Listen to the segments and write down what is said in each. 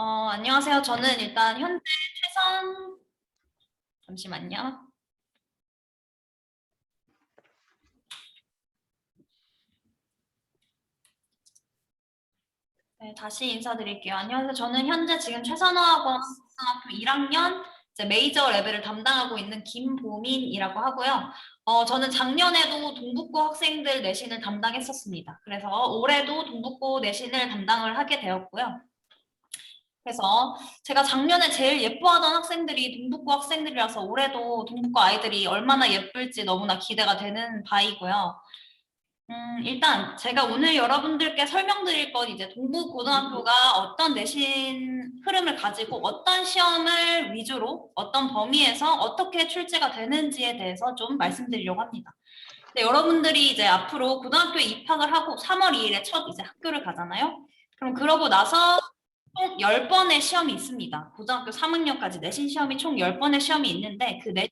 안녕하세요. 저는 일단 현재 최선, 잠시만요. 네, 다시 인사드릴게요. 안녕하세요. 저는 현재 지금 최선화학원 고등학교 1학년 이제 메이저 레벨을 담당하고 있는 김보민이라고 하고요. 저는 작년에도 동북고 학생들 내신을 담당했었습니다. 그래서 올해도 동북고 내신을 담당을 하게 되었고요. 그래서 제가 작년에 제일 예뻐하던 학생들이 동북고 학생들이라서 올해도 동북고 아이들이 얼마나 예쁠지 너무나 기대가 되는 바이고요. 일단 제가 오늘 여러분들께 설명드릴 건 이제 동부고등학교가 어떤 내신 흐름을 가지고 어떤 시험을 위주로 어떤 범위에서 어떻게 출제가 되는지에 대해서 좀 말씀드리려고 합니다. 근데 여러분들이 이제 앞으로 고등학교에 입학을 하고 3월 2일에 첫 이제 학교를 가잖아요. 그럼 그러고 나서 총 10번의 시험이 있습니다. 고등학교 3학년까지 내신 시험이 총 10번의 시험이 있는데 그 내신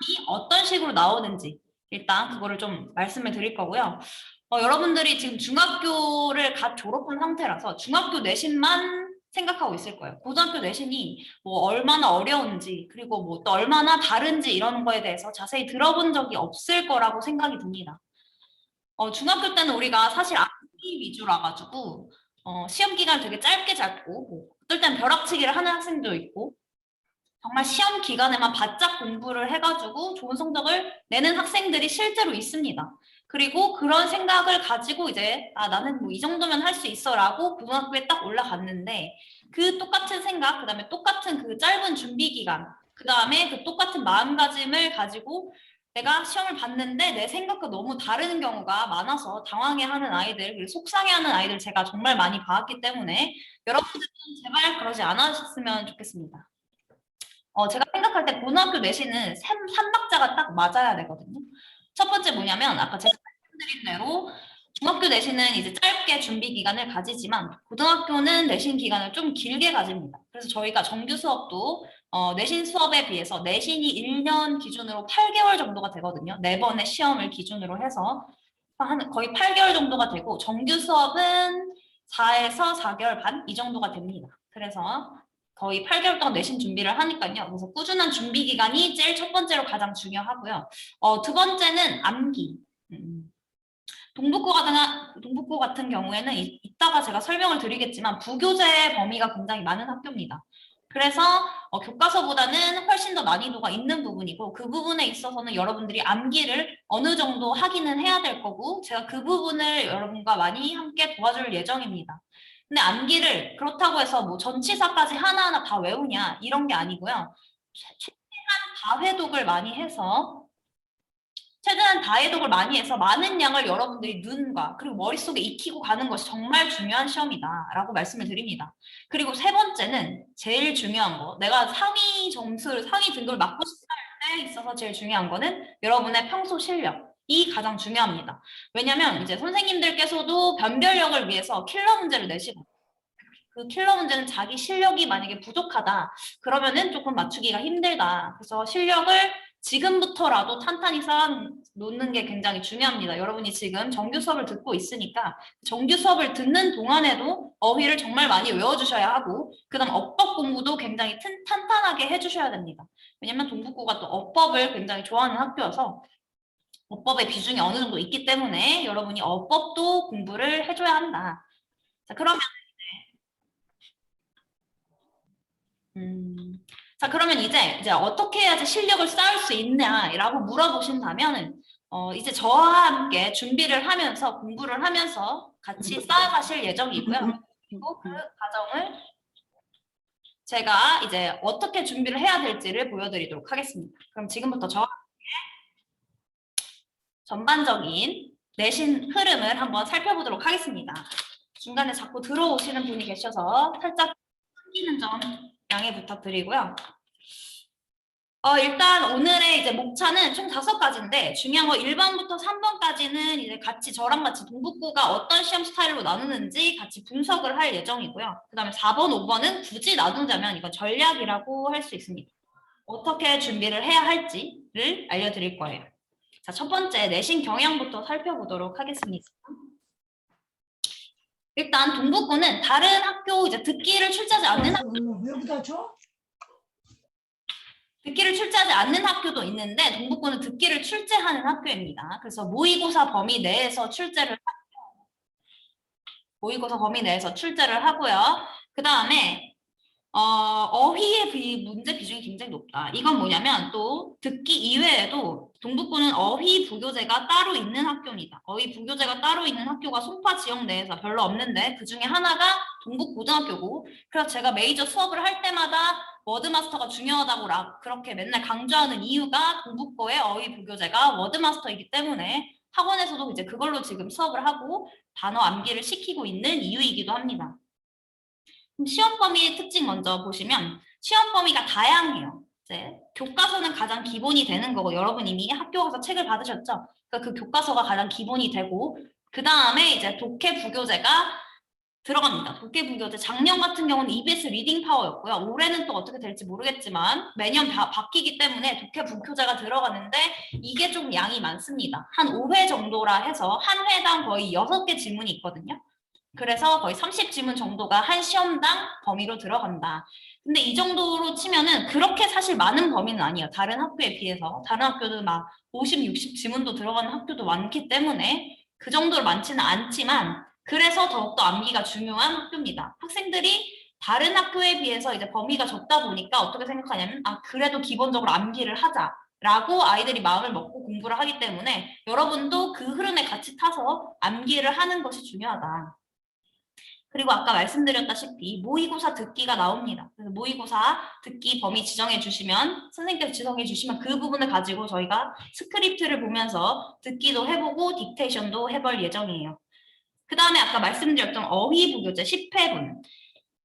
시험이 어떤 식으로 나오는지 일단 그거를 좀 말씀을 드릴 거고요. 여러분들이 지금 중학교를 갓 졸업한 상태라서 중학교 내신만 생각하고 있을 거예요. 고등학교 내신이 뭐 얼마나 어려운지 그리고 뭐 또 얼마나 다른지 이런 거에 대해서 자세히 들어본 적이 없을 거라고 생각이 듭니다. 중학교 때는 우리가 사실 암기 위주라 가지고 시험 기간 되게 짧게 잡고 뭐 어떨 땐 벼락치기를 하는 학생도 있고 정말 시험 기간에만 바짝 공부를 해가지고 좋은 성적을 내는 학생들이 실제로 있습니다. 그리고 그런 생각을 가지고 이제 나는 뭐 이 정도면 할 수 있어라고 고등학교에 딱 올라갔는데 그 똑같은 생각, 그다음에 똑같은 그 짧은 준비 기간, 그다음에 그 똑같은 마음가짐을 가지고 내가 시험을 봤는데 내 생각과 너무 다른 경우가 많아서 당황해하는 아이들, 그리고 속상해하는 아이들 제가 정말 많이 봐왔기 때문에 여러분들은 제발 그러지 않으셨으면 좋겠습니다. 제가 생각할 때 고등학교 내신은 삼박자가 딱 맞아야 되거든요. 첫 번째 뭐냐면 아까 제가 말씀드린 대로 중학교 내신은 이제 짧게 준비 기간을 가지지만 고등학교는 내신 기간을 좀 길게 가집니다. 그래서 저희가 정규 수업도 내신 수업에 비해서 내신이 1년 기준으로 8개월 정도가 되거든요. 4번의 시험을 기준으로 해서 거의 8개월 정도가 되고 정규 수업은 4에서 4개월 반 이 정도가 됩니다. 그래서 거의 8개월 동안 내신 준비를 하니까요. 그래서 꾸준한 준비 기간이 제일 첫 번째로 가장 중요하고요. 두 번째는 암기. 동북고 같은 경우에는 이따가 제가 설명을 드리겠지만 부교재 범위가 굉장히 많은 학교입니다. 그래서 교과서보다는 훨씬 더 난이도가 있는 부분이고 그 부분에 있어서는 여러분들이 암기를 어느 정도 하기는 해야 될 거고 제가 그 부분을 여러분과 많이 함께 도와줄 예정입니다. 근데 암기를 그렇다고 해서 뭐 전치사까지 하나하나 다 외우냐 이런 게 아니고요. 최대한 다회독을 많이 해서 최대한 다해독을 많이 해서 많은 양을 여러분들이 눈과 그리고 머릿속에 익히고 가는 것이 정말 중요한 시험이다라고 말씀을 드립니다. 그리고 세 번째는 제일 중요한 거, 내가 상위 점수를, 상위 등급을 맡고 싶다 할 때 있어서 제일 중요한 거는 여러분의 평소 실력이 가장 중요합니다. 왜냐면 이제 선생님들께서도 변별력을 위해서 킬러 문제를 내시고 그 킬러 문제는 자기 실력이 만약에 부족하다. 그러면은 조금 맞추기가 힘들다. 그래서 실력을 지금부터라도 탄탄히 쌓아놓는 게 굉장히 중요합니다. 여러분이 지금 정규 수업을 듣고 있으니까 정규 수업을 듣는 동안에도 어휘를 정말 많이 외워주셔야 하고 그다음 어법 공부도 굉장히 탄탄하게 해주셔야 됩니다. 왜냐면 동북고가 또 어법을 굉장히 좋아하는 학교여서 어법의 비중이 어느 정도 있기 때문에 여러분이 어법도 공부를 해줘야 한다. 자, 그러면 자, 그러면 이제 어떻게 해야지 실력을 쌓을 수 있냐라고 물어보신다면, 이제 저와 함께 준비를 하면서, 공부를 하면서 같이 쌓아가실 예정이고요. 그리고 그 과정을 제가 이제 어떻게 준비를 해야 될지를 보여드리도록 하겠습니다. 그럼 지금부터 저와 전반적인 내신 흐름을 한번 살펴보도록 하겠습니다. 중간에 자꾸 들어오시는 분이 계셔서 살짝 끊기는 점 양해 부탁드리고요. 일단 오늘의 이제 목차는 총 5가지인데 중요한 거 1번부터 3번까지는 이제 같이 저랑 같이 동북고가 어떤 시험 스타일로 나누는지 같이 분석을 할 예정이고요. 그 다음에 4번, 5번은 굳이 나누자면 이건 전략이라고 할 수 있습니다. 어떻게 준비를 해야 할지를 알려드릴 거예요. 자, 첫 번째 내신 경향부터 살펴보도록 하겠습니다. 일단 동북구는 다른 학교 이제 듣기를 출제하지 않는 여기다 줘? 듣기를 출제하지 않는 학교도 있는데 동북구는 듣기를 출제하는 학교입니다. 그래서 모의고사 범위 내에서 출제를 하고요. 그 다음에 어휘의 문제 비중이 굉장히 높다. 이건 뭐냐면 또 듣기 이외에도 동북구는 어휘 부교재가 따로 있는 학교입니다. 어휘 부교재가 따로 있는 학교가 송파 지역 내에서 별로 없는데 그 중에 하나가 동북고등학교고, 그래서 제가 메이저 수업을 할 때마다 워드마스터가 중요하다고 그렇게 맨날 강조하는 이유가 동북고의 어휘 부교재가 워드마스터이기 때문에 학원에서도 이제 그걸로 지금 수업을 하고 단어 암기를 시키고 있는 이유이기도 합니다. 시험 범위의 특징 먼저 보시면 시험 범위가 다양해요. 이제 교과서는 가장 기본이 되는 거고, 여러분 이미 학교 가서 책을 받으셨죠? 그러니까 그 교과서가 가장 기본이 되고, 그 다음에 이제 독해 부교재가 들어갑니다. 독해 부교재 작년 같은 경우는 EBS 리딩 파워였고요. 올해는 또 어떻게 될지 모르겠지만 매년 바뀌기 때문에 독해 부교재가 들어가는데 이게 좀 양이 많습니다. 한 5회 정도라 해서 한 회당 거의 6개 지문이 있거든요. 그래서 거의 30지문 정도가 한 시험당 범위로 들어간다. 근데 이 정도로 치면은 그렇게 사실 많은 범위는 아니에요. 다른 학교에 비해서. 다른 학교도 막 50, 60지문도 들어가는 학교도 많기 때문에 그 정도로 많지는 않지만, 그래서 더욱더 암기가 중요한 학교입니다. 학생들이 다른 학교에 비해서 이제 범위가 적다 보니까 어떻게 생각하냐면, 그래도 기본적으로 암기를 하자 라고 아이들이 마음을 먹고 공부를 하기 때문에 여러분도 그 흐름에 같이 타서 암기를 하는 것이 중요하다. 그리고 아까 말씀드렸다시피 모의고사 듣기가 나옵니다. 그래서 모의고사 듣기 범위 지정해 주시면, 선생님께서 지정해 주시면 그 부분을 가지고 저희가 스크립트를 보면서 듣기도 해보고 딕테이션도 해볼 예정이에요. 그 다음에 아까 말씀드렸던 어휘 부교재 10회분.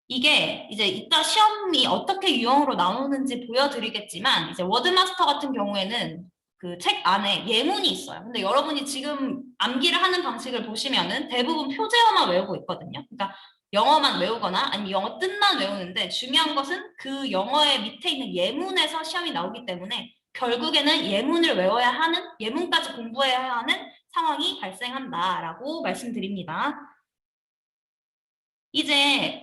이게 이제 이따 시험이 어떻게 유형으로 나오는지 보여드리겠지만, 이제 워드마스터 같은 경우에는 그 책 안에 예문이 있어요. 근데 여러분이 지금 암기를 하는 방식을 보시면은 대부분 표제어만 외우고 있거든요. 그러니까 영어만 외우거나 아니면 영어 뜻만 외우는데, 중요한 것은 그 영어의 밑에 있는 예문에서 시험이 나오기 때문에 결국에는 예문을 외워야 하는, 예문까지 공부해야 하는 상황이 발생한다라고 말씀드립니다. 이제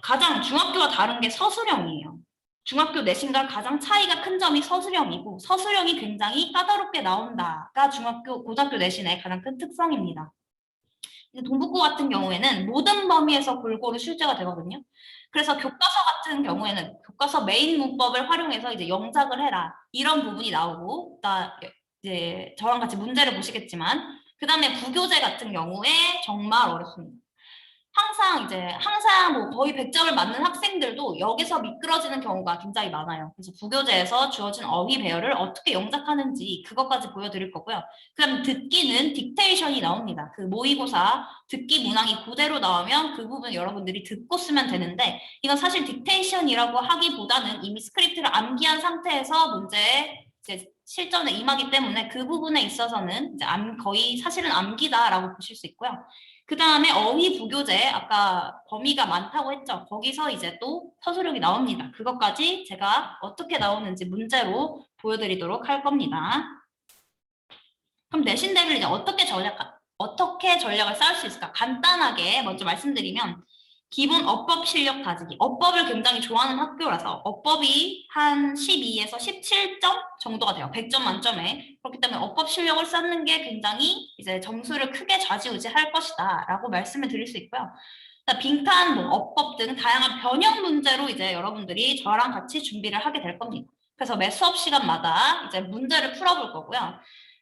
가장 중학교와 다른 게 서술형이에요. 중학교 내신과 가장 차이가 큰 점이 서술형이고, 서술형이 굉장히 까다롭게 나온다가 고등학교 내신의 가장 큰 특성입니다. 이제 동북고 같은 경우에는 모든 범위에서 골고루 출제가 되거든요. 그래서 교과서 같은 경우에는 교과서 메인 문법을 활용해서 이제 영작을 해라, 이런 부분이 나오고, 이제 저랑 같이 문제를 보시겠지만, 그 다음에 부교재 같은 경우에 정말 어렵습니다. 항상 뭐 거의 100점을 맞는 학생들도 여기서 미끄러지는 경우가 굉장히 많아요. 그래서 부교재에서 주어진 어휘 배열을 어떻게 영작하는지 그것까지 보여드릴 거고요. 그럼 듣기는 딕테이션이 나옵니다. 그 모의고사 듣기 문항이 그대로 나오면 그 부분 여러분들이 듣고 쓰면 되는데, 이건 사실 딕테이션이라고 하기보다는 이미 스크립트를 암기한 상태에서 문제에 이제 실전에 임하기 때문에 그 부분에 있어서는 이제 거의 사실은 암기다라고 보실 수 있고요. 그 다음에 어휘 부교재, 아까 범위가 많다고 했죠. 거기서 이제 또 서술형이 나옵니다. 그것까지 제가 어떻게 나오는지 문제로 보여드리도록 할 겁니다. 그럼 내신 대비를 이제 어떻게 전략을 쌓을 수 있을까? 간단하게 먼저 말씀드리면, 기본 어법 실력 다지기. 어법을 굉장히 좋아하는 학교라서 어법이 한 12에서 17점 정도가 돼요. 100점 만점에. 그렇기 때문에 어법 실력을 쌓는 게 굉장히 이제 점수를 크게 좌지우지할 것이다 라고 말씀을 드릴 수 있고요. 빈칸, 어법 등 다양한 변형 문제로 이제 여러분들이 저랑 같이 준비를 하게 될 겁니다. 그래서 매 수업 시간마다 이제 문제를 풀어볼 거고요.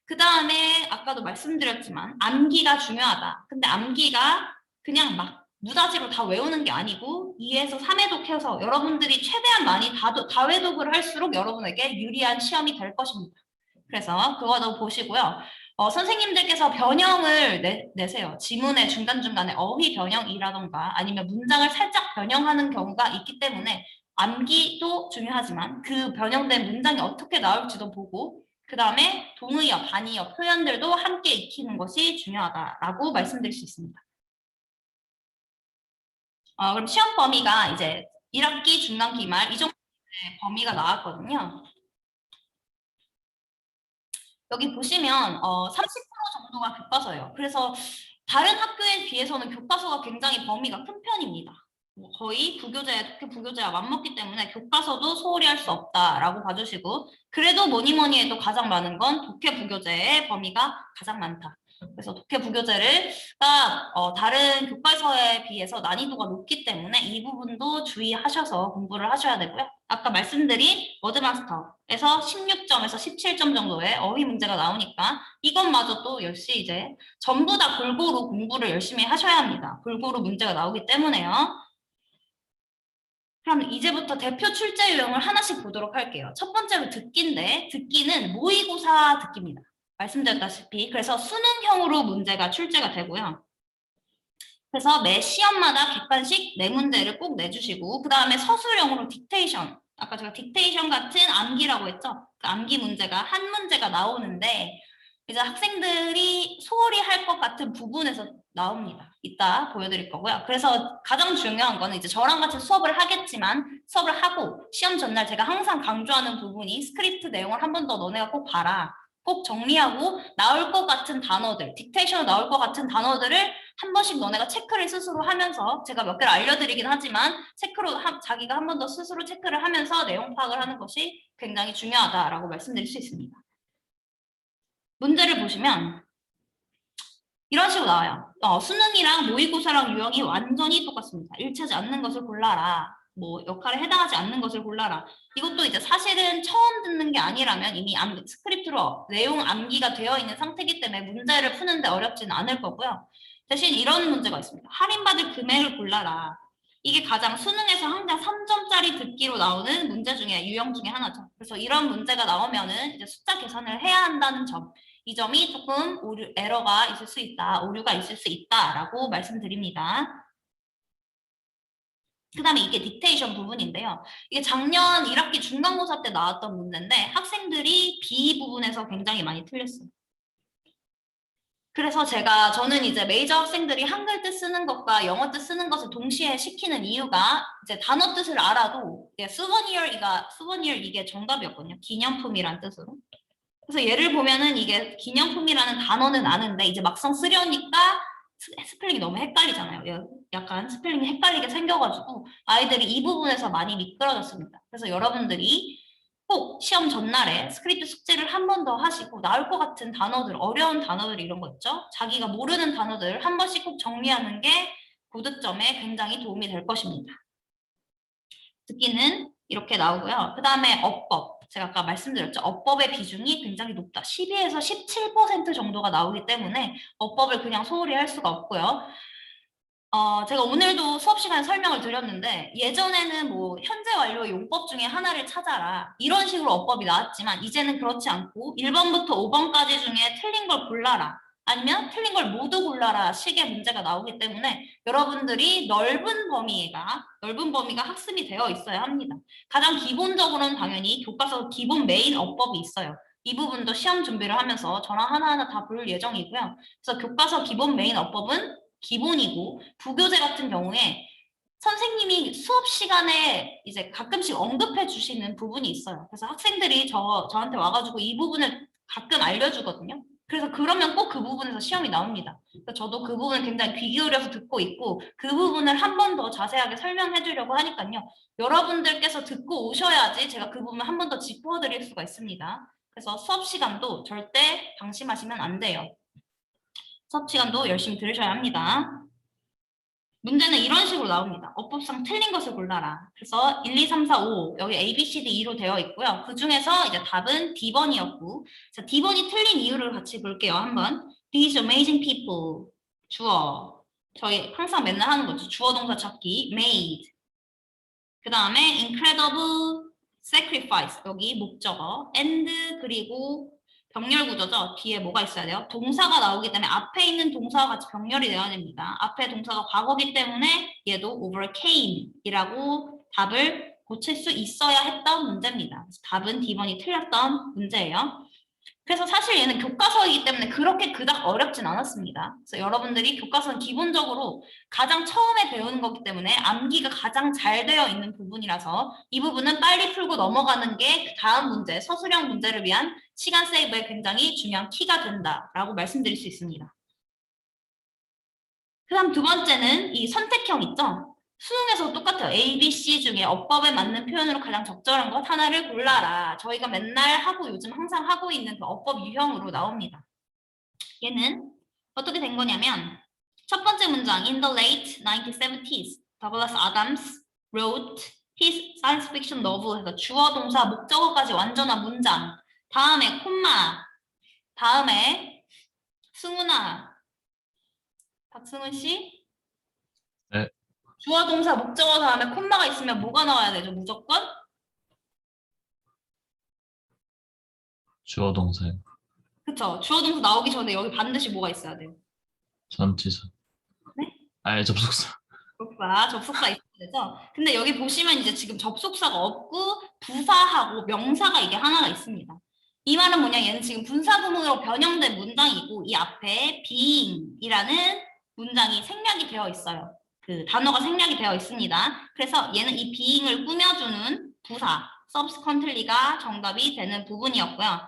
그 다음에 아까도 말씀드렸지만 암기가 중요하다. 근데 암기가 그냥 막 무다지로 다 외우는 게 아니고 2에서 3회독 해서 여러분들이 최대한 많이 다회독을 할수록 여러분에게 유리한 시험이 될 것입니다. 그래서 그거도 보시고요. 선생님들께서 변형을 내세요. 지문의 중간중간에 어휘 변형이라던가 아니면 문장을 살짝 변형하는 경우가 있기 때문에 암기도 중요하지만 그 변형된 문장이 어떻게 나올지도 보고, 그 다음에 동의어, 반의어 표현들도 함께 익히는 것이 중요하다라고 말씀드릴 수 있습니다. 그럼 시험 범위가 이제 1학기 중간 기말 이 정도 범위가 나왔거든요. 여기 보시면 30% 정도가 교과서예요. 그래서 다른 학교에 비해서는 교과서가 굉장히 범위가 큰 편입니다. 거의 독해 부교재와 맞먹기 때문에 교과서도 소홀히 할 수 없다라고 봐주시고, 그래도 뭐니 뭐니 해도 가장 많은 건 독해 부교재의 범위가 가장 많다. 그래서 독해 부교재를 다른 교과서에 비해서 난이도가 높기 때문에 이 부분도 주의하셔서 공부를 하셔야 되고요. 아까 말씀드린 워드마스터에서 16점에서 17점 정도의 어휘 문제가 나오니까 이것마저도 역시 이제 전부 다 골고루 공부를 열심히 하셔야 합니다. 골고루 문제가 나오기 때문에요. 그럼 이제부터 대표 출제 유형을 하나씩 보도록 할게요. 첫 번째로 듣기인데, 듣기는 모의고사 듣기입니다. 말씀드렸다시피 그래서 수능형으로 문제가 출제가 되고요. 그래서 매 시험마다 객관식 네 문제를 꼭 내주시고, 그 다음에 서술형으로 딕테이션, 아까 제가 딕테이션 같은 암기라고 했죠. 그 암기 문제가 한 문제가 나오는데 이제 학생들이 소홀히 할 것 같은 부분에서 나옵니다. 이따 보여드릴 거고요. 그래서 가장 중요한 거는 이제 저랑 같이 수업을 하겠지만, 수업을 하고 시험 전날 제가 항상 강조하는 부분이 스크립트 내용을 한 번 더 너네가 꼭 봐라. 꼭 정리하고 나올 것 같은 단어들, 딕테이션으로 나올 것 같은 단어들을 한 번씩 너네가 체크를 스스로 하면서, 제가 몇 개를 알려드리긴 하지만 자기가 한 번 더 스스로 체크를 하면서 내용 파악을 하는 것이 굉장히 중요하다라고 말씀드릴 수 있습니다. 문제를 보시면 이런 식으로 나와요. 수능이랑 모의고사랑 유형이 완전히 똑같습니다. 일치하지 않는 것을 골라라. 뭐 역할에 해당하지 않는 것을 골라라. 이것도 이제 사실은 처음 듣는 게 아니라면 이미 스크립트로 내용 암기가 되어 있는 상태이기 때문에 문제를 푸는데 어렵지는 않을 거고요. 대신 이런 문제가 있습니다. 할인받을 금액을 골라라. 이게 가장 수능에서 항상 3점짜리 듣기로 나오는 문제 중에 유형 중에 하나죠. 그래서 이런 문제가 나오면은 이제 숫자 계산을 해야 한다는 점. 이 점이 조금 에러가 있을 수 있다, 오류가 있을 수 있다라고 말씀드립니다. 그 다음에 이게 딕테이션 부분인데요. 이게 작년 1학기 중간고사 때 나왔던 문제인데 학생들이 B 부분에서 굉장히 많이 틀렸어요. 그래서 저는 이제 메이저 학생들이 한글 뜻 쓰는 것과 영어 뜻 쓰는 것을 동시에 시키는 이유가 이제 단어 뜻을 알아도 수버니어 이게 정답이었거든요. 기념품이란 뜻으로. 그래서 예를 보면은 이게 기념품이라는 단어는 아는데 이제 막상 쓰려니까 스펠링이 너무 헷갈리잖아요. 약간 스펠링이 헷갈리게 생겨가지고 아이들이 이 부분에서 많이 미끄러졌습니다. 그래서 여러분들이 꼭 시험 전날에 스크립트 숙제를 한 번 더 하시고 나올 것 같은 단어들, 어려운 단어들 이런 거 있죠? 자기가 모르는 단어들 한 번씩 꼭 정리하는 게 고득점에 굉장히 도움이 될 것입니다. 듣기는 이렇게 나오고요. 그 다음에 어법. 제가 아까 말씀드렸죠. 어법의 비중이 굉장히 높다. 12에서 17% 정도가 나오기 때문에 어법을 그냥 소홀히 할 수가 없고요. 제가 오늘도 수업 시간에 설명을 드렸는데 예전에는 뭐 현재 완료 용법 중에 하나를 찾아라 이런 식으로 어법이 나왔지만 이제는 그렇지 않고 1번부터 5번까지 중에 틀린 걸 골라라 아니면 틀린 걸 모두 골라라 식의 문제가 나오기 때문에 여러분들이 넓은 범위가 학습이 되어 있어야 합니다. 가장 기본적으로는 당연히 교과서 기본 메인 어법이 있어요. 이 부분도 시험 준비를 하면서 저랑 하나하나 다 볼 예정이고요. 그래서 교과서 기본 메인 어법은 기본이고 부교재 같은 경우에 선생님이 수업 시간에 이제 가끔씩 언급해 주시는 부분이 있어요. 그래서 학생들이 저한테 와가지고 이 부분을 가끔 알려주거든요. 그래서 그러면 꼭 그 부분에서 시험이 나옵니다. 그래서 저도 그 부분을 굉장히 귀 기울여서 듣고 있고 그 부분을 한 번 더 자세하게 설명해 주려고 하니까요. 여러분들께서 듣고 오셔야지 제가 그 부분을 한 번 더 짚어드릴 수가 있습니다. 그래서 수업 시간도 절대 방심하시면 안 돼요. 수업 시간도 열심히 들으셔야 합니다. 문제는 이런 식으로 나옵니다. 어법상 틀린 것을 골라라. 그래서 1, 2, 3, 4, 5 여기 A, B, C, D, E로 되어 있고요. 그 중에서 이제 답은 D번이었고 자, D번이 틀린 이유를 같이 볼게요. 한번 These amazing people 주어 저희 항상 맨날 하는 거죠. 주어 동사 찾기 made 그 다음에 incredible sacrifice 여기 목적어 and 그리고 병렬 구조죠. 뒤에 뭐가 있어야 돼요? 동사가 나오기 때문에 앞에 있는 동사와 같이 병렬이 되어야 됩니다. 앞에 동사가 과거기 때문에 얘도 overcame 이라고 답을 고칠 수 있어야 했던 문제입니다. 답은 D번이 틀렸던 문제예요. 그래서 사실 얘는 교과서이기 때문에 그렇게 그닥 어렵진 않았습니다. 그래서 여러분들이 교과서는 기본적으로 가장 처음에 배우는 거기 때문에 암기가 가장 잘 되어 있는 부분이라서 이 부분은 빨리 풀고 넘어가는 게 다음 문제, 서술형 문제를 위한 시간 세이브에 굉장히 중요한 키가 된다라고 말씀드릴 수 있습니다. 그다음 두 번째는 이 선택형 있죠? 수능에서 똑같아요. A, B, C 중에 어법에 맞는 표현으로 가장 적절한 것 하나를 골라라. 저희가 맨날 하고 요즘 항상 하고 있는 그 어법 유형으로 나옵니다. 얘는 어떻게 된 거냐면 첫 번째 문장 In the late 1970s, Douglas Adams wrote his science fiction novel 해서 주어, 동사, 목적어까지 완전한 문장. 다음에 콤마. 다음에 승훈아. 박승훈 씨. 네. 주어, 동사, 목적어 다음에 콤마가 있으면 뭐가 나와야 되죠? 무조건? 주어 동사요. 그쵸. 주어, 동사 나오기 전에 여기 반드시 뭐가 있어야 돼요? 전치사. 네? 접속사. 접속사 있어야 되죠? 근데 여기 보시면 이제 지금 접속사가 없고 부사하고 명사가 이게 하나가 있습니다. 이 말은 뭐냐? 얘는 지금 분사구문으로 변형된 문장이고 이 앞에 being이라는 문장이 생략이 되어 있어요. 그 단어가 생략이 되어 있습니다. 그래서 얘는 이 being을 꾸며주는 부사, subsequently가 정답이 되는 부분이었고요.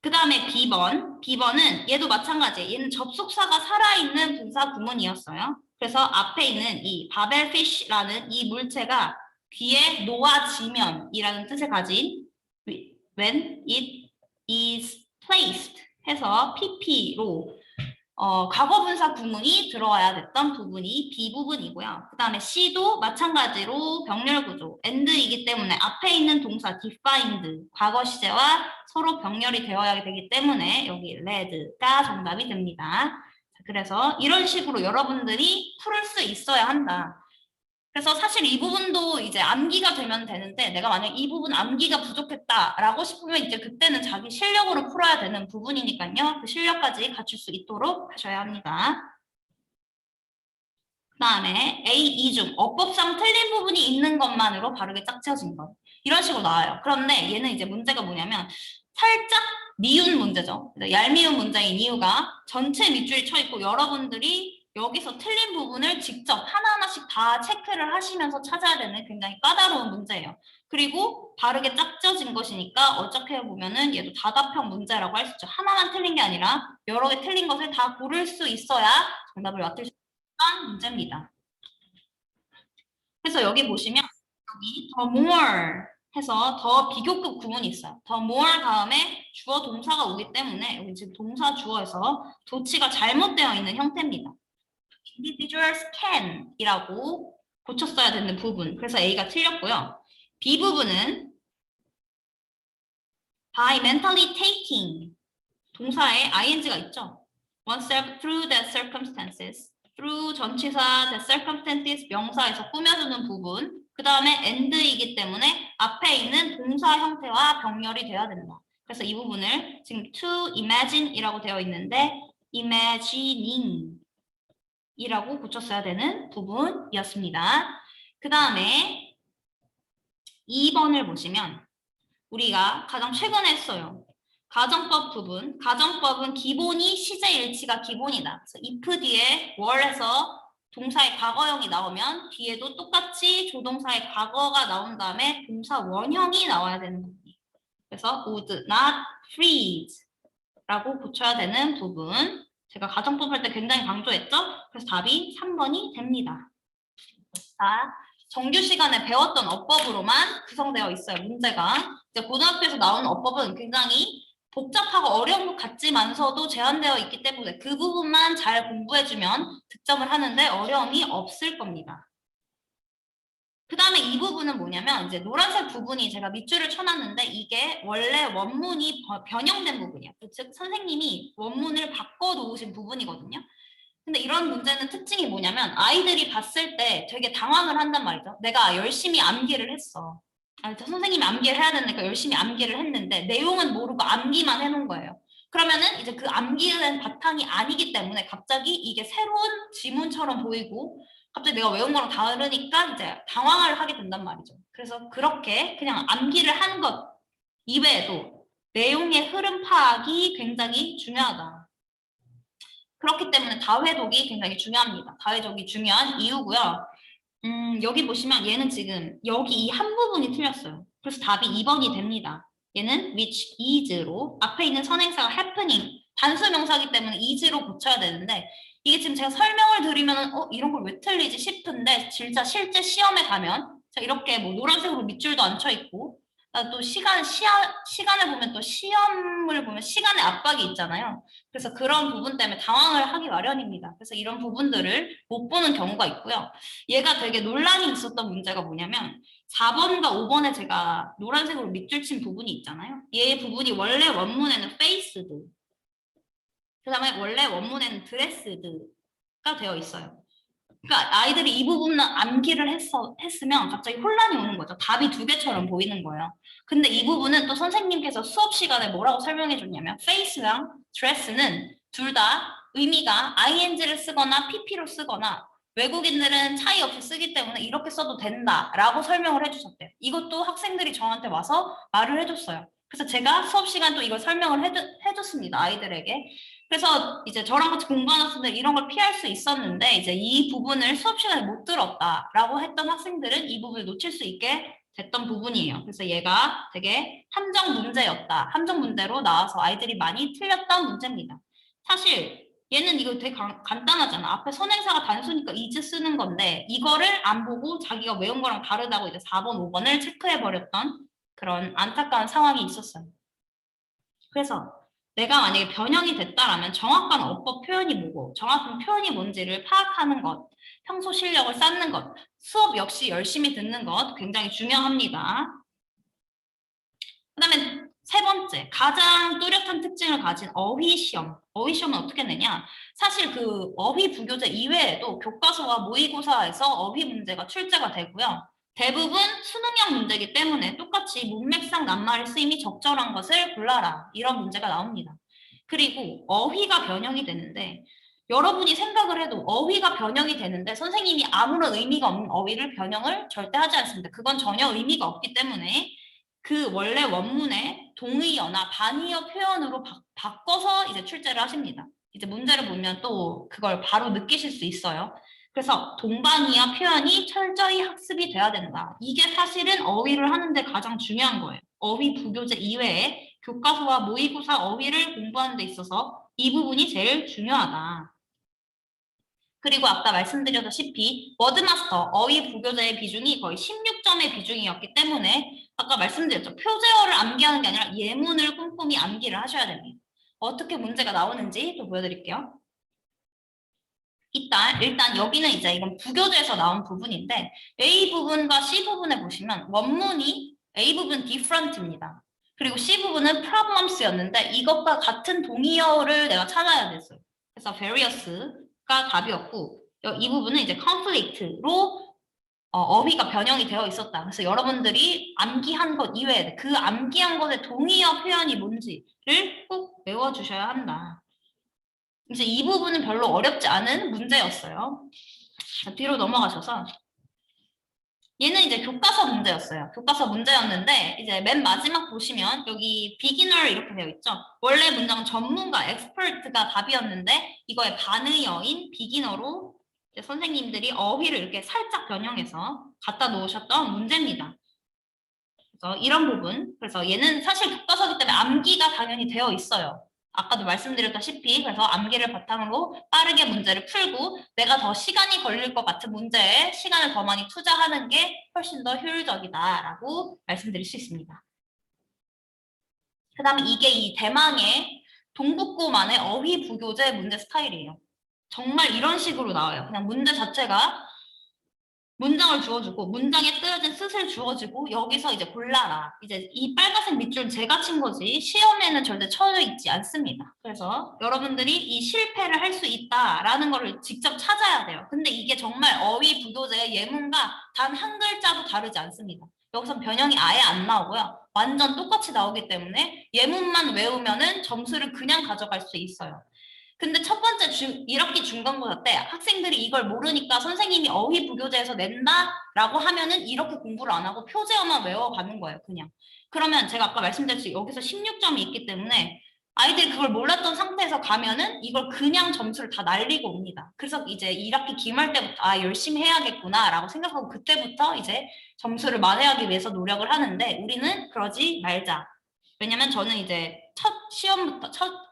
그 다음에 B번은 얘도 마찬가지예요. 얘는 접속사가 살아있는 분사 구문이었어요. 그래서 앞에 있는 이 바벨피쉬라는 이 물체가 귀에 놓아지면이라는 뜻을 가진 when it is placed 해서 pp로 과거분사 구문이 들어와야 됐던 부분이 B 부분이고요. 그 다음에 C도 마찬가지로 병렬 구조, and이기 때문에 앞에 있는 동사 defined, 과거 시제와 서로 병렬이 되어야 되기 때문에 여기 red가 정답이 됩니다. 그래서 이런 식으로 여러분들이 풀 수 있어야 한다. 그래서 사실 이 부분도 이제 암기가 되면 되는데 내가 만약 이 부분 암기가 부족했다라고 싶으면 이제 그때는 자기 실력으로 풀어야 되는 부분이니까요. 그 실력까지 갖출 수 있도록 하셔야 합니다. 그 다음에 A, E 중 어법상 틀린 부분이 있는 것만으로 바르게 짝지어진 것. 이런 식으로 나와요. 그런데 얘는 이제 문제가 뭐냐면 살짝 미운 문제죠. 얄미운 문제인 이유가 전체 밑줄이 쳐 있고 여러분들이 여기서 틀린 부분을 직접 하나하나씩 다 체크를 하시면서 찾아야 되는 굉장히 까다로운 문제예요. 그리고 바르게 짝져진 것이니까 어떻게 보면은 얘도 다답형 문제라고 할 수 있죠. 하나만 틀린 게 아니라 여러 개 틀린 것을 다 고를 수 있어야 정답을 맞출 수 있는 문제입니다. 그래서 여기 보시면 여기 더 more 해서 더 비교급 구문이 있어요. 더 more 다음에 주어 동사가 오기 때문에 여기 지금 동사 주어에서 도치가 잘못되어 있는 형태입니다. individuals can 이라고 고쳤어야 되는 부분. 그래서 A가 틀렸고요. B 부분은 by mentally taking 동사에 ing가 있죠. oneself through the circumstances through 전치사 the circumstances 명사에서 꾸며주는 부분 그 다음에 and이기 때문에 앞에 있는 동사 형태와 병렬이 되어야 된다. 그래서 이 부분을 지금 to imagine 이라고 되어 있는데 imagining 이라고 고쳤어야 되는 부분이었습니다. 그 다음에 2번을 보시면 우리가 가장 최근에 했어요. 가정법 부분. 가정법은 기본이 시제일치가 기본이다. 그래서 if 뒤에 were에서 동사의 과거형이 나오면 뒤에도 똑같이 조동사의 과거가 나온 다음에 동사 원형이 나와야 되는 부분이에요. 그래서 would not freeze 라고 고쳐야 되는 부분. 제가 가정법 할 때 굉장히 강조했죠? 그래서 답이 3번이 됩니다. 자, 정규 시간에 배웠던 어법으로만 구성되어 있어요, 문제가. 이제 고등학교에서 나오는 어법은 굉장히 복잡하고 어려운 것 같지만서도 제한되어 있기 때문에 그 부분만 잘 공부해주면 득점을 하는데 어려움이 없을 겁니다. 그 다음에 이 부분은 뭐냐면 이제 노란색 부분이 제가 밑줄을 쳐놨는데 이게 원래 원문이 변형된 부분이에요. 즉 선생님이 원문을 바꿔 놓으신 부분이거든요. 근데 이런 문제는 특징이 뭐냐면 아이들이 봤을 때 되게 당황을 한단 말이죠. 내가 열심히 암기를 했어. 선생님이 암기를 해야 되니까 열심히 암기를 했는데 내용은 모르고 암기만 해놓은 거예요. 그러면은 이제 그 암기된 바탕이 아니기 때문에 갑자기 이게 새로운 지문처럼 보이고 갑자기 내가 외운 거랑 다르니까 이제 당황을 하게 된단 말이죠. 그래서 그렇게 그냥 암기를 한 것 이외에도 내용의 흐름 파악이 굉장히 중요하다. 그렇기 때문에 다회독이 굉장히 중요합니다. 다회독이 중요한 이유고요. 여기 보시면 얘는 지금 여기 이 한 부분이 틀렸어요. 그래서 답이 2번이 됩니다. 얘는 which is로 앞에 있는 선행사가 happening 단수 명사기 때문에 is로 고쳐야 되는데 이게 지금 제가 설명을 드리면 이런 걸 왜 틀리지 싶은데 진짜 실제 시험에 가면 자, 이렇게 뭐 노란색으로 밑줄도 안 쳐 있고 또 시간을 보면 또 시험을 보면 시간의 압박이 있잖아요. 그래서 그런 부분 때문에 당황을 하기 마련입니다. 그래서 이런 부분들을 못 보는 경우가 있고요. 얘가 되게 논란이 있었던 문제가 뭐냐면 4번과 5번에 제가 노란색으로 밑줄 친 부분이 있잖아요. 얘 부분이 원래 원문에는 faced, 그 다음에 원래 원문에는 dressed가 되어 있어요. 그러니까 아이들이 이 부분은 암기를 했으면 갑자기 혼란이 오는 거죠. 답이 두 개처럼 보이는 거예요. 근데 이 부분은 또 선생님께서 수업 시간에 뭐라고 설명해 줬냐면 face랑 dress는 둘 다 의미가 ing를 쓰거나 pp로 쓰거나 외국인들은 차이 없이 쓰기 때문에 이렇게 써도 된다라고 설명을 해주셨대요. 이것도 학생들이 저한테 와서 말을 해줬어요. 그래서 제가 수업 시간 또 이걸 설명을 해줬습니다. 아이들에게. 그래서 이제 저랑 같이 공부하는 학생들 이런 걸 피할 수 있었는데 이제 이 부분을 수업 시간에 못 들었다라고 했던 학생들은 이 부분을 놓칠 수 있게 됐던 부분이에요. 그래서 얘가 되게 함정 문제였다. 함정 문제로 나와서 아이들이 많이 틀렸던 문제입니다. 사실 얘는 이거 되게 간단하잖아. 앞에 선행사가 단수니까 is 쓰는 건데 이거를 안 보고 자기가 외운 거랑 다르다고 이제 4번, 5번을 체크해버렸던 그런 안타까운 상황이 있었어요. 그래서 내가 만약에 변형이 됐다라면 정확한 어법 표현이 뭐고 정확한 표현이 뭔지를 파악하는 것, 평소 실력을 쌓는 것, 수업 역시 열심히 듣는 것 굉장히 중요합니다. 그 다음에 세 번째, 가장 뚜렷한 특징을 가진 어휘시험. 어휘시험은 어떻게 내냐? 사실 그 어휘 부교재 이외에도 교과서와 모의고사에서 어휘 문제가 출제가 되고요. 대부분 수능형 문제이기 때문에 똑같이 문맥상 낱말의 쓰임이 적절한 것을 골라라. 이런 문제가 나옵니다. 그리고 어휘가 변형이 되는데 여러분이 생각을 해도 어휘가 변형이 되는데 선생님이 아무런 의미가 없는 어휘를 변형을 절대 하지 않습니다. 그건 전혀 의미가 없기 때문에 그 원래 원문의 동의어나 반의어 표현으로 바꿔서 이제 출제를 하십니다. 이제 문제를 보면 또 그걸 바로 느끼실 수 있어요. 그래서 동반이어 표현이 철저히 학습이 돼야 된다. 이게 사실은 어휘를 하는데 가장 중요한 거예요. 어휘 부교재 이외에 교과서와 모의고사 어휘를 공부하는 데 있어서 이 부분이 제일 중요하다. 그리고 아까 말씀드렸다시피 워드마스터 어휘 부교재의 비중이 거의 16점의 비중이었기 때문에 아까 말씀드렸죠. 표제어를 암기하는 게 아니라 예문을 꼼꼼히 암기를 하셔야 됩니다. 어떻게 문제가 나오는지 또 보여드릴게요. 일단 여기는 이제 이건 부교재에서 나온 부분인데 A 부분과 C 부분에 보시면 원문이 A 부분 different입니다. 그리고 C 부분은 problems였는데 이것과 같은 동의어를 내가 찾아야 됐어요. 그래서 various가 답이었고 이 부분은 이제 conflict로 어휘가 변형이 되어 있었다. 그래서 여러분들이 암기한 것 이외에 그 암기한 것의 동의어 표현이 뭔지를 꼭 외워주셔야 한다. 이제 이 부분은 별로 어렵지 않은 문제였어요. 자, 뒤로 넘어가셔서 얘는 이제 교과서 문제였어요. 교과서 문제였는데 이제 맨 마지막 보시면 여기 beginner 이렇게 되어 있죠. 원래 문장은 전문가, expert가 답이었는데 이거의 반의어인 beginner로 선생님들이 어휘를 이렇게 살짝 변형해서 갖다 놓으셨던 문제입니다. 그래서 이런 부분, 그래서 얘는 사실 교과서기 때문에 암기가 당연히 되어 있어요. 아까도 말씀드렸다시피 그래서 암기를 바탕으로 빠르게 문제를 풀고 내가 더 시간이 걸릴 것 같은 문제에 시간을 더 많이 투자하는 게 훨씬 더 효율적이다라고 말씀드릴 수 있습니다. 그 다음에 이게 이 대망의 동북고만의 어휘 부교재 문제 스타일이에요. 정말 이런 식으로 나와요. 그냥 문제 자체가 문장을 주어주고 문장에 쓰여진 뜻을 주어지고 여기서 이제 골라라. 이제 이 빨간색 밑줄은 제가 친 거지 시험에는 절대 쳐져 있지 않습니다. 그래서 여러분들이 이 실패를 할 수 있다라는 거를 직접 찾아야 돼요. 근데 이게 정말 어휘 부교재의 예문과 단 한 글자도 다르지 않습니다. 여기선 변형이 아예 안 나오고요. 완전 똑같이 나오기 때문에 예문만 외우면은 점수를 그냥 가져갈 수 있어요. 근데 첫 번째 1학기 중간고사 때 학생들이 이걸 모르니까 선생님이 어휘 부교재에서 낸다라고 하면은 이렇게 공부를 안 하고 표제어만 외워가는 거예요, 그냥. 그러면 제가 아까 말씀드렸듯이 여기서 16점이 있기 때문에 아이들이 그걸 몰랐던 상태에서 가면은 이걸 그냥 점수를 다 날리고 옵니다. 그래서 이제 1학기 기말 때부터 열심히 해야겠구나라고 생각하고 그때부터 이제 점수를 만회하기 위해서 노력을 하는데 우리는 그러지 말자. 왜냐면 저는 이제 첫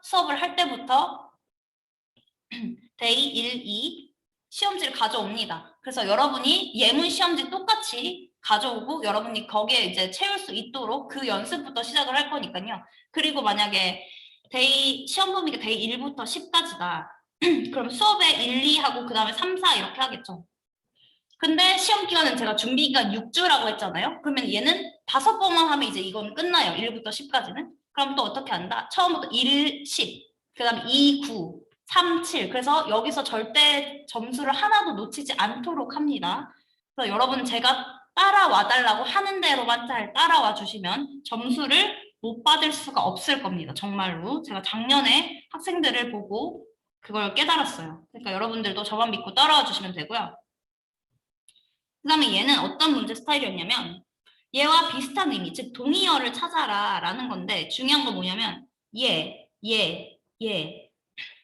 수업을 할 때부터 데이 1, 2 시험지를 가져옵니다. 그래서 여러분이 예문 시험지 똑같이 가져오고 여러분이 거기에 이제 채울 수 있도록 그 연습부터 시작을 할 거니까요. 그리고 만약에 데이 시험 범위가 데이 1부터 10까지다. 그럼 수업에 1, 2하고 그 다음에 3, 4 이렇게 하겠죠. 근데 시험 기간은 제가 준비 기간 6주라고 했잖아요. 그러면 얘는 5번만 하면 이제 이건 끝나요. 1부터 10까지는. 그럼 또 어떻게 한다? 처음부터 1, 10, 그 다음에 2, 9, 3, 7. 그래서 여기서 절대 점수를 하나도 놓치지 않도록 합니다. 그래서 여러분 제가 따라와 달라고 하는 대로만 잘 따라와 주시면 점수를 못 받을 수가 없을 겁니다. 정말로. 제가 작년에 학생들을 보고 그걸 깨달았어요. 그러니까 여러분들도 저만 믿고 따라와 주시면 되고요. 그 다음에 얘는 어떤 문제 스타일이었냐면 얘와 비슷한 의미, 즉 동의어를 찾아라 라는 건데 중요한 건 뭐냐면 얘.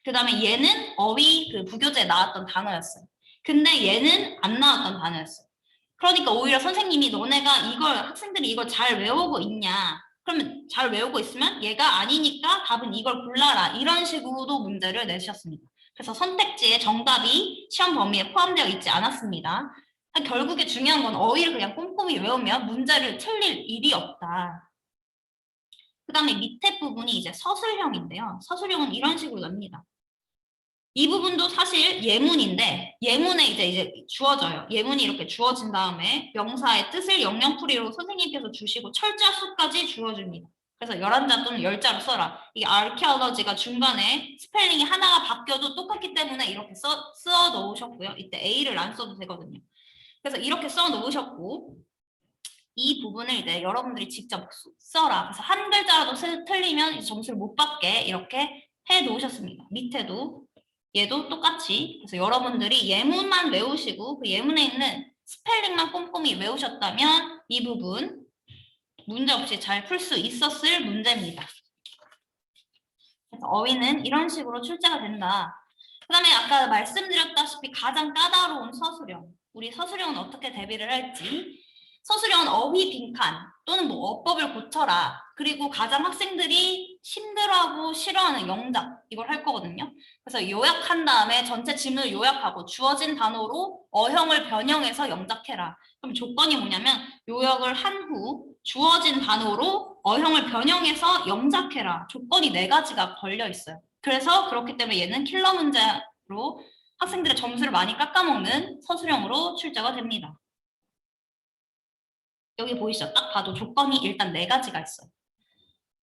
그 다음에 얘는 어휘 그 부교재에 나왔던 단어였어요. 근데 얘는 안 나왔던 단어였어요. 그러니까 오히려 선생님이 너네가 이걸 학생들이 이걸 잘 외우고 있냐 그러면 잘 외우고 있으면 얘가 아니니까 답은 이걸 골라라 이런 식으로도 문제를 내주셨습니다. 그래서 선택지에 정답이 시험 범위에 포함되어 있지 않았습니다. 결국에 중요한 건 어휘를 그냥 꼼꼼히 외우면 문제를 틀릴 일이 없다. 그 다음에 밑에 부분이 이제 서술형인데요. 서술형은 이런 식으로 납니다. 이 부분도 사실 예문인데 예문에 이제 주어져요. 예문이 이렇게 주어진 다음에 명사의 뜻을 영영풀이로 선생님께서 주시고 철자 수까지 주어줍니다. 그래서 11자 또는 10자로 써라. 이게 archaeology가 중간에 스펠링이 하나가 바뀌어도 똑같기 때문에 이렇게 쓰어 놓으셨고요. 이때 A를 안 써도 되거든요. 그래서 이렇게 써 놓으셨고 이 부분을 이제 여러분들이 직접 써라. 그래서 한 글자라도 틀리면 점수를 못 받게 이렇게 해 놓으셨습니다. 밑에도 얘도 똑같이. 그래서 여러분들이 예문만 외우시고 그 예문에 있는 스펠링만 꼼꼼히 외우셨다면 이 부분 문제 없이 잘 풀 수 있었을 문제입니다. 그래서 어휘는 이런 식으로 출제가 된다. 그 다음에 아까 말씀드렸다시피 가장 까다로운 서술형. 우리 서술형은 어떻게 대비를 할지. 서술형은 어휘 빈칸 또는 뭐 어법을 고쳐라. 그리고 가장 학생들이 힘들어하고 싫어하는 영작 이걸 할 거거든요. 그래서 요약한 다음에 전체 지문을 요약하고 주어진 단어로 어형을 변형해서 영작해라. 그럼 조건이 뭐냐면 요약을 한 후 주어진 단어로 어형을 변형해서 영작해라. 조건이 4가지가 걸려 있어요. 그래서 그렇기 때문에 얘는 킬러 문제로 학생들의 점수를 많이 깎아먹는 서술형으로 출제가 됩니다. 여기 보이시죠? 딱 봐도 조건이 일단 4가지가 있어요.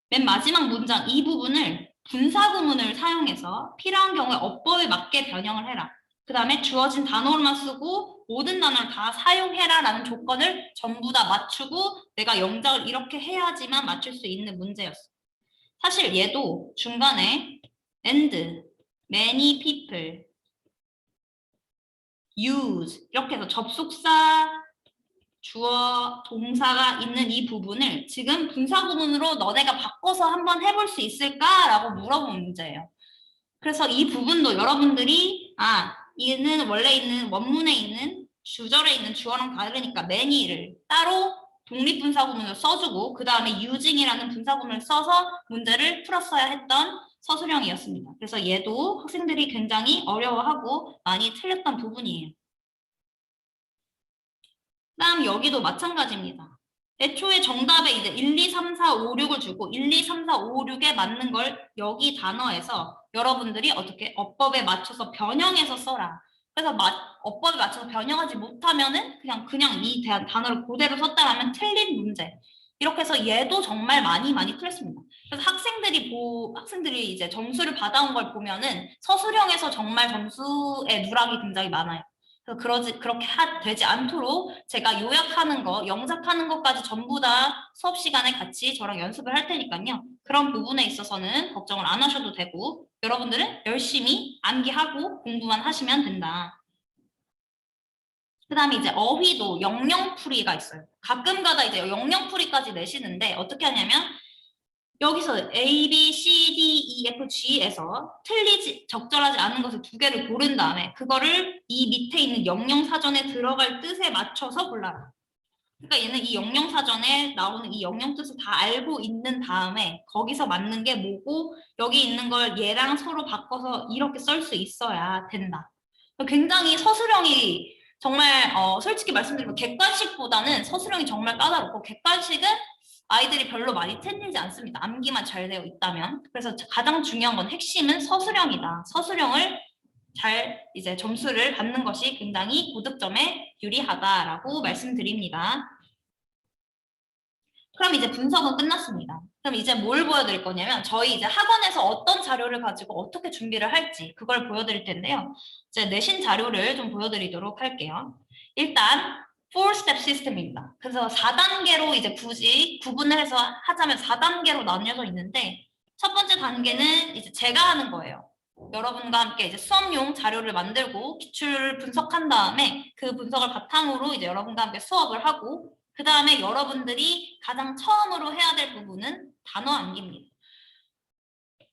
맨 마지막 문장 이 부분을 분사구문을 사용해서 필요한 경우에 어법에 맞게 변형을 해라. 그 다음에 주어진 단어로만 쓰고 모든 단어를 다 사용해라 라는 조건을 전부 다 맞추고 내가 영작을 이렇게 해야지만 맞출 수 있는 문제였어. 사실 얘도 중간에 and, many people, use 이렇게 해서 접속사, 주어, 동사가 있는 이 부분을 지금 분사구문으로 너네가 바꿔서 한번 해볼 수 있을까라고 물어본 문제예요. 그래서 이 부분도 여러분들이 얘는 원래 있는 원문에 있는 주절에 있는 주어랑 다르니까 many를 따로 독립분사구문을 써주고 그 다음에 using이라는 분사구문을 써서 문제를 풀었어야 했던 서술형이었습니다. 그래서 얘도 학생들이 굉장히 어려워하고 많이 틀렸던 부분이에요. 그다음 여기도 마찬가지입니다. 애초에 정답에 이제 1, 2, 3, 4, 5, 6을 주고 1, 2, 3, 4, 5, 6에 맞는 걸 여기 단어에서 여러분들이 어떻게 어법에 맞춰서 변형해서 써라. 그래서 어법에 맞춰서 변형하지 못하면은 그냥 이 단어를 그대로 썼다라면 틀린 문제. 이렇게 해서 얘도 정말 많이 틀렸습니다. 그래서 학생들이 이제 점수를 받아온 걸 보면은 서술형에서 정말 점수의 누락이 굉장히 많아요. 그래서 그렇게 되지 않도록 제가 요약하는 거, 영작하는 것까지 전부 다 수업 시간에 같이 저랑 연습을 할 테니까요. 그런 부분에 있어서는 걱정을 안 하셔도 되고 여러분들은 열심히 암기하고 공부만 하시면 된다. 그 다음에 이제 어휘도 영영풀이가 있어요. 가끔가다 이제 영영풀이까지 내시는데 어떻게 하냐면 여기서 A, B, C, D, E, F, G에서 적절하지 않은 것을 2개를 고른 다음에 그거를 이 밑에 있는 영영사전에 들어갈 뜻에 맞춰서 골라라. 그러니까 얘는 이 영영사전에 나오는 이 영영 뜻을 다 알고 있는 다음에 거기서 맞는 게 뭐고 여기 있는 걸 얘랑 서로 바꿔서 이렇게 쓸 수 있어야 된다. 굉장히 서술형이 정말 솔직히 말씀드리면 객관식보다는 서술형이 정말 까다롭고 객관식은 아이들이 별로 많이 틀리지 않습니다. 암기만 잘 되어 있다면. 그래서 가장 중요한 건 핵심은 서술형이다. 서술형을 잘 이제 점수를 받는 것이 굉장히 고득점에 유리하다라고 말씀드립니다. 그럼 이제 분석은 끝났습니다. 그럼 이제 뭘 보여드릴 거냐면 저희 이제 학원에서 어떤 자료를 가지고 어떻게 준비를 할지 그걸 보여드릴 텐데요. 이제 내신 자료를 좀 보여드리도록 할게요. 일단 4스텝 시스템입니다. 그래서 4단계로 이제 굳이 구분을 해서 하자면 4단계로 나뉘어져 있는데 첫 번째 단계는 이제 제가 하는 거예요. 여러분과 함께 이제 수업용 자료를 만들고 기출을 분석한 다음에 그 분석을 바탕으로 이제 여러분과 함께 수업을 하고 그 다음에 여러분들이 가장 처음으로 해야 될 부분은 단어 암기입니다.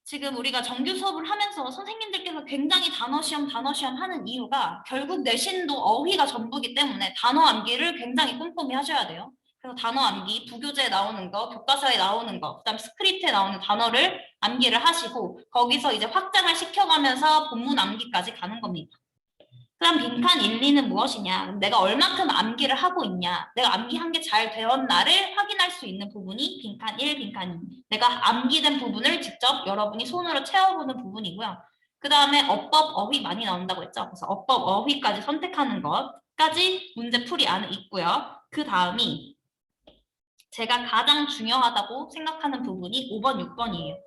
지금 우리가 정규 수업을 하면서 선생님들께서 굉장히 단어 시험 하는 이유가 결국 내신도 어휘가 전부기 때문에 단어 암기를 굉장히 꼼꼼히 하셔야 돼요. 그래서 단어 암기, 부교재에 나오는 거, 교과서에 나오는 거, 그다음 스크립트에 나오는 단어를 암기를 하시고 거기서 이제 확장을 시켜가면서 본문 암기까지 가는 겁니다. 그럼 빈칸 1, 2는 무엇이냐? 내가 얼마큼 암기를 하고 있냐? 내가 암기한 게 잘 되었나를 확인할 수 있는 부분이 빈칸 1, 빈칸 2. 내가 암기된 부분을 직접 여러분이 손으로 채워보는 부분이고요. 그 다음에 어법, 어휘 많이 나온다고 했죠? 그래서 어법, 어휘까지 선택하는 것까지 문제풀이 안에 있고요. 그 다음이 제가 가장 중요하다고 생각하는 부분이 5번, 6번이에요.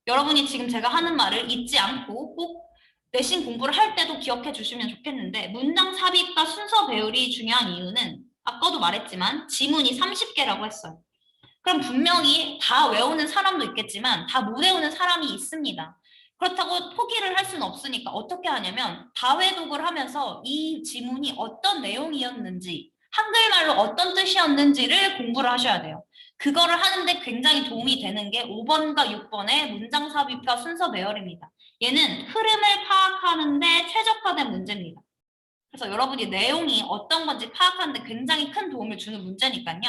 여러분이 지금 제가 하는 말을 잊지 않고 꼭 내신 공부를 할 때도 기억해 주시면 좋겠는데 문장 삽입과 순서 배열이 중요한 이유는 아까도 말했지만 지문이 30개라고 했어요. 그럼 분명히 다 외우는 사람도 있겠지만 다 못 외우는 사람이 있습니다. 그렇다고 포기를 할 수는 없으니까 어떻게 하냐면 다회독을 하면서 이 지문이 어떤 내용이었는지 한글말로 어떤 뜻이었는지를 공부를 하셔야 돼요. 그거를 하는데 굉장히 도움이 되는 게 5번과 6번의 문장 삽입과 순서 배열입니다. 얘는 흐름을 파악하는데 최적화된 문제입니다. 그래서 여러분이 내용이 어떤 건지 파악하는데 굉장히 큰 도움을 주는 문제니까요.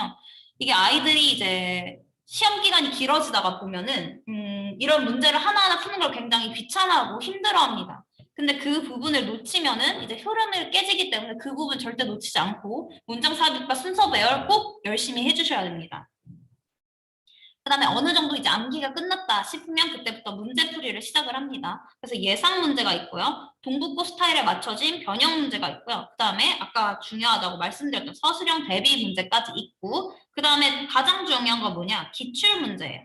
이게 아이들이 이제 시험 기간이 길어지다가 보면은 이런 문제를 하나하나 푸는 걸 굉장히 귀찮아하고 힘들어합니다. 근데 그 부분을 놓치면은 이제 흐름을 깨지기 때문에 그 부분 절대 놓치지 않고 문장 삽입과 순서 배열 꼭 열심히 해주셔야 됩니다. 그 다음에 어느 정도 이제 암기가 끝났다 싶으면 그때부터 문제풀이를 시작을 합니다. 그래서 예상 문제가 있고요. 동북고 스타일에 맞춰진 변형 문제가 있고요. 그 다음에 아까 중요하다고 말씀드렸던 서술형 대비 문제까지 있고 그 다음에 가장 중요한 건 뭐냐? 기출 문제예요.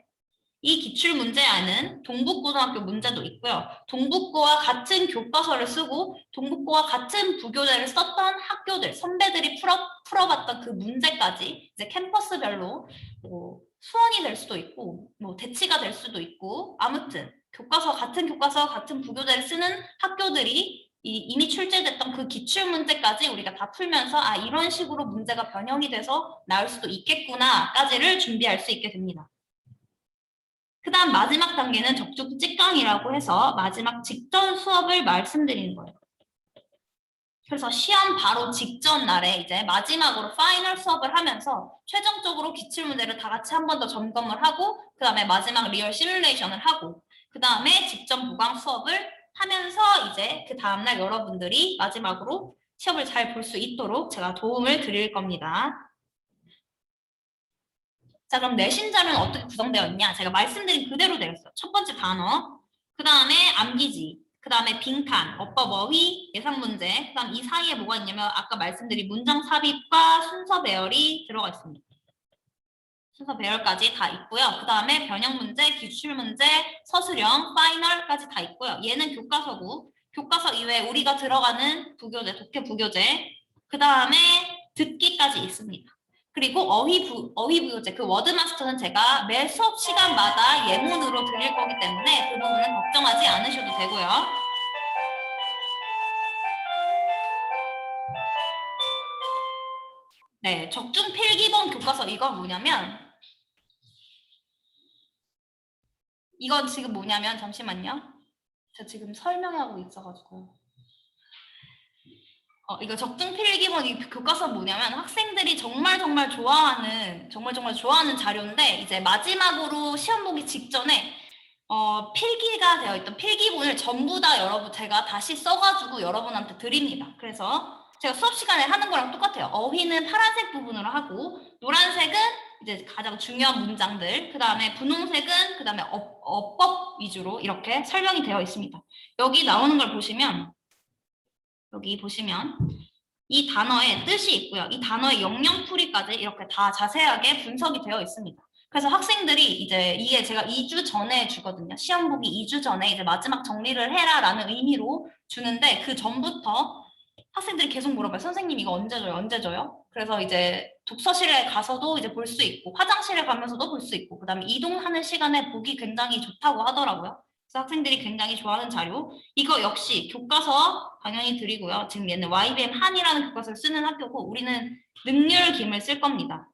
이 기출 문제안은 동북고등학교 문제도 있고요. 동북고와 같은 교과서를 쓰고 동북고와 같은 부교재를 썼던 학교들, 선배들이 풀어봤던 그 문제까지 이제 캠퍼스별로 뭐 수원이 될 수도 있고 뭐 대치가 될 수도 있고 아무튼 같은 교과서 같은 부교재를 쓰는 학교들이 이미 출제됐던 그 기출 문제까지 우리가 다 풀면서 아 이런 식으로 문제가 변형이 돼서 나올 수도 있겠구나까지를 준비할 수 있게 됩니다. 그 다음 마지막 단계는 적중 직강이라고 해서 마지막 직전 수업을 말씀드리는 거예요. 그래서 시험 바로 직전 날에 이제 마지막으로 파이널 수업을 하면서 최종적으로 기출문제를 다 같이 한 번 더 점검을 하고 그 다음에 마지막 리얼 시뮬레이션을 하고 그 다음에 직전 보강 수업을 하면서 이제 그 다음날 여러분들이 마지막으로 시험을 잘 볼 수 있도록 제가 도움을 드릴 겁니다. 자, 그럼 내신 자료는 어떻게 구성되어 있냐? 제가 말씀드린 그대로 되어 있어요. 첫 번째 단어, 그 다음에 암기지, 그 다음에 빈칸, 어법, 어휘, 예상 문제, 그 다음 이 사이에 뭐가 있냐면 아까 말씀드린 문장 삽입과 순서 배열이 들어가 있습니다. 순서 배열까지 다 있고요. 그 다음에 변형 문제, 기출 문제, 서술형, 파이널까지 다 있고요. 얘는 교과서고, 교과서 이외에 우리가 들어가는 부교재, 독해 부교재, 그 다음에 듣기까지 있습니다. 그리고 어휘 부교재, 그 워드마스터는 제가 매 수업 시간마다 예문으로 드릴 거기 때문에 그 부분은 걱정하지 않으셔도 되고요. 네, 적중 필기본 교과서 이건 뭐냐면 이건 지금 뭐냐면 잠시만요. 저 지금 설명하고 있어가지고 이거 적중 필기본 이 교과서 뭐냐면 학생들이 정말 좋아하는 자료인데 이제 마지막으로 시험 보기 직전에 필기가 되어 있던 필기본을 전부 다 여러분 제가 다시 써가지고 여러분한테 드립니다. 그래서 제가 수업 시간에 하는 거랑 똑같아요. 어휘는 파란색 부분으로 하고 노란색은 이제 가장 중요한 문장들, 그 다음에 분홍색은 그 다음에 어법 위주로 이렇게 설명이 되어 있습니다. 여기 나오는 걸 보시면 여기 보시면 이 단어의 뜻이 있고요. 이 단어의 영영풀이까지 이렇게 다 자세하게 분석이 되어 있습니다. 그래서 학생들이 이제 이게 제가 2주 전에 주거든요. 시험 보기 2주 전에 이제 마지막 정리를 해라라는 의미로 주는데 그 전부터 학생들이 계속 물어봐요. 선생님 이거 언제 줘요? 언제 줘요? 그래서 이제 독서실에 가서도 이제 볼 수 있고 화장실에 가면서도 볼 수 있고 그다음에 이동하는 시간에 보기 굉장히 좋다고 하더라고요. 그래서 학생들이 굉장히 좋아하는 자료. 이거 역시 교과서 당연히 드리고요. 지금 얘는 YBM 한이라는 교과서를 쓰는 학교고 우리는 능률김을 쓸 겁니다.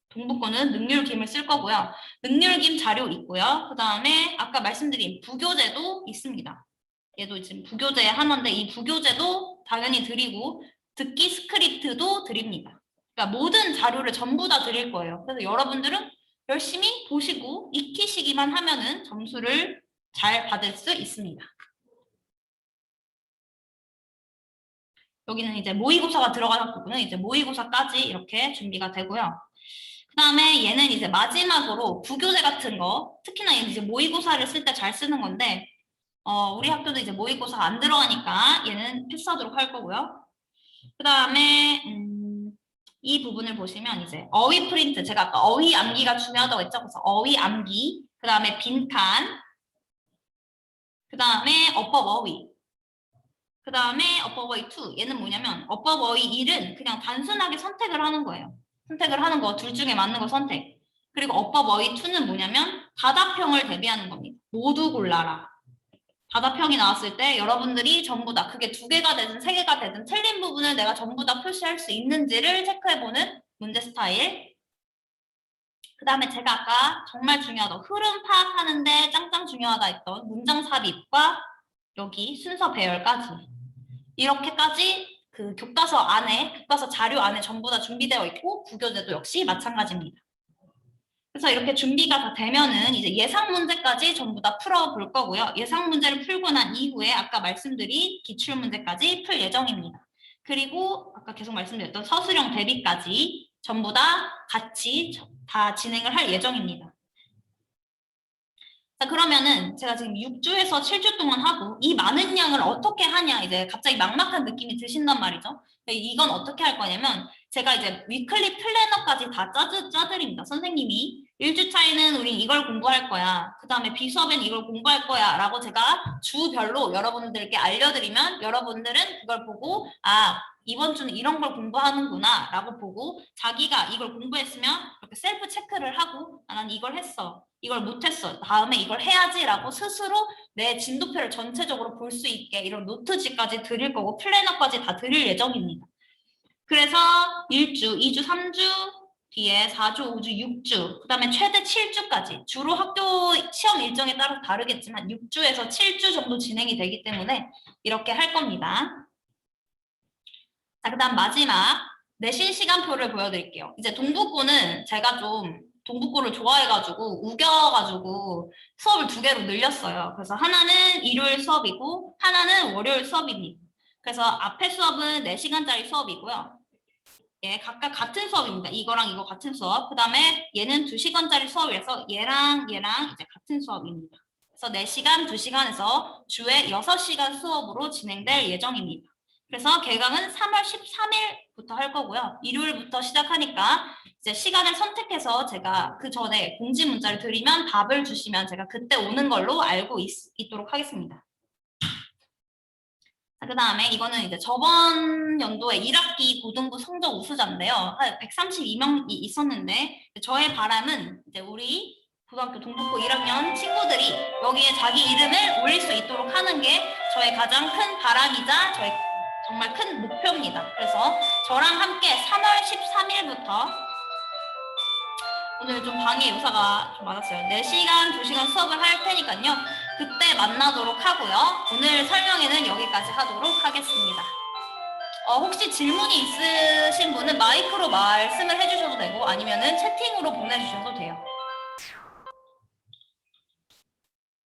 동부권은 능률김을 쓸 거고요. 능률김 자료 있고요. 그 다음에 아까 말씀드린 부교재도 있습니다. 얘도 지금 부교재 하나인데 이 부교재도 당연히 드리고 듣기 스크립트도 드립니다. 그러니까 모든 자료를 전부 다 드릴 거예요. 그래서 여러분들은 열심히 보시고 익히시기만 하면은 점수를 잘 받을 수 있습니다. 여기는 이제 모의고사가 들어가는 부분은 이제 모의고사까지 이렇게 준비가 되고요. 그 다음에 얘는 이제 마지막으로 부교재 같은 거, 특히나 얘는 이제 모의고사를 쓸 때 잘 쓰는 건데, 우리 학교도 이제 모의고사가 안 들어가니까 얘는 패스하도록 할 거고요. 그 다음에, 이 부분을 보시면 이제 어휘 프린트, 제가 아까 어휘 암기가 중요하다고 했죠. 그래서 어휘 암기, 그 다음에 빈칸, 그 다음에 어법 어휘, 그 다음에 어법 어휘 2. 얘는 뭐냐면 어법 어휘 1은 그냥 단순하게 선택을 하는 거예요. 선택을 하는 거 둘 중에 맞는 거 선택. 그리고 어법 어휘 2는 뭐냐면 다답형을 대비하는 겁니다. 모두 골라라. 다답형이 나왔을 때 여러분들이 전부 다 그게 2개가 되든 3개가 되든 틀린 부분을 내가 전부 다 표시할 수 있는지를 체크해보는 문제 스타일. 그 다음에 제가 아까 정말 중요하다. 흐름 파악하는데 짱짱 중요하다 했던 문장 삽입과 여기 순서 배열까지. 이렇게까지 그 교과서 안에, 교과서 자료 안에 전부 다 준비되어 있고 부교재도 역시 마찬가지입니다. 그래서 이렇게 준비가 다 되면은 이제 예상 문제까지 전부 다 풀어볼 거고요. 예상 문제를 풀고 난 이후에 아까 말씀드린 기출 문제까지 풀 예정입니다. 그리고 아까 계속 말씀드렸던 서술형 대비까지 전부 다 같이 다 진행을 할 예정입니다. 자, 그러면은 제가 지금 6주에서 7주 동안 하고 이 많은 양을 어떻게 하냐 이제 갑자기 막막한 느낌이 드신단 말이죠. 이건 어떻게 할 거냐면 제가 이제 위클리 플래너까지 다 짜드립니다. 선생님이 1주 차에는 우린 이걸 공부할 거야. 그 다음에 비수업엔 이걸 공부할 거야 라고 제가 주별로 여러분들께 알려드리면 여러분들은 그걸 보고 이번 주는 이런 걸 공부하는구나 라고 보고 자기가 이걸 공부했으면 이렇게 셀프 체크를 하고 난 이걸 했어. 이걸 못했어. 다음에 이걸 해야지 라고 스스로 내 진도표를 전체적으로 볼 수 있게 이런 노트지까지 드릴 거고 플래너까지 다 드릴 예정입니다. 그래서 1주, 2주, 3주, 뒤에 4주, 5주, 6주, 그 다음에 최대 7주까지 주로 학교 시험 일정에 따라 다르겠지만 6주에서 7주 정도 진행이 되기 때문에 이렇게 할 겁니다. 자, 그 다음 마지막 내신 시간표를 보여드릴게요. 이제 동북고는 제가 좀 동북고를 좋아해가지고 우겨가지고 수업을 2개로 늘렸어요. 그래서 하나는 일요일 수업이고 하나는 월요일 수업입니다. 그래서 앞에 수업은 4시간짜리 수업이고요. 예, 각각 같은 수업입니다. 이거랑 이거 같은 수업. 그 다음에 얘는 2시간짜리 수업이라서 얘랑 이제 같은 수업입니다. 그래서 4시간, 2시간에서 주에 6시간 수업으로 진행될 예정입니다. 그래서 개강은 3월 13일부터 할 거고요. 일요일부터 시작하니까 이제 시간을 선택해서 제가 그 전에 공지 문자를 드리면 답을 주시면 제가 그때 오는 걸로 알고 있도록 하겠습니다. 그 다음에 이거는 이제 저번 연도에 1학기 고등부 성적 우수자인데요. 한 132명이 있었는데 저의 바람은 이제 우리 고등학교 동북고 1학년 친구들이 여기에 자기 이름을 올릴 수 있도록 하는 게 저의 가장 큰 바람이자 저의 정말 큰 목표입니다. 그래서 저랑 함께 3월 13일부터 오늘 좀 방해 요사가 좀 많았어요. 4시간, 2시간 수업을 할 테니까요. 그때 만나도록 하고요. 오늘 설명회는 여기까지 하도록 하겠습니다. 혹시 질문이 있으신 분은 마이크로 말씀을 해주셔도 되고 아니면은 채팅으로 보내주셔도 돼요.